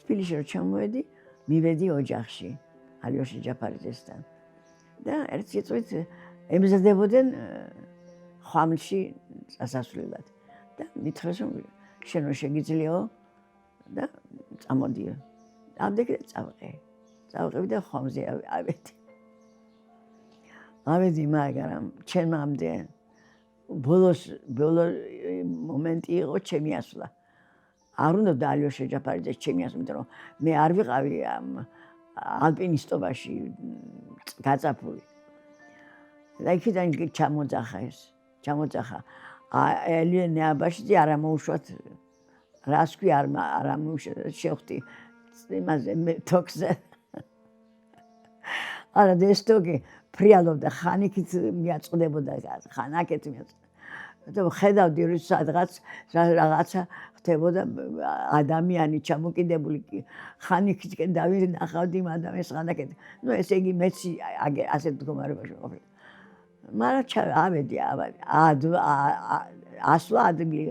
თბილისში რომ ჩამოვედი, მივედი ოჯახში, ალიოშა ჯაფარიძესთან. და ერთ სიტყვით ემზადებოდნენ ხვამლში წასასვლელად. და მითხრეს რომ შენ რომ შეგიძლიაო და წამოდიო. ამდენი და წავყევი და ხვამლზე ავედი. ავედი მაგრამ ჩემამდე ბოლო მომენტი იყო ჩემი ასვლა. არ უნდა და ალიოშა ჯაფარიძეს ჩემი ასვლა, იმიტომ რომ მე არ ვიყავი ამ ალპინისტობაში გაწაფული. და იქიდან ჩამოძახა ეს. ელენე აბაშიძე არ ამოუშვათ რას ქვი არ ამოუშვა შევხვდი იმაზე თოქზე. არა და ეს თოქი ფრიალობდა ხანიქით მიაწყდებოდა ხანაკეთ მიაწყდებოდა. და ხედავდი რომ რაღაცა ხდებოდა ადამიანი ჩამოკიდებული ხანიკისკენ დავინახავდი იმ ადამიანს ხანაკეთ. ნუ ესე იგი მეც ასეთ მდგომარეობაში ვყოფილი. მაგრამ ავედი ასვლა ადგილი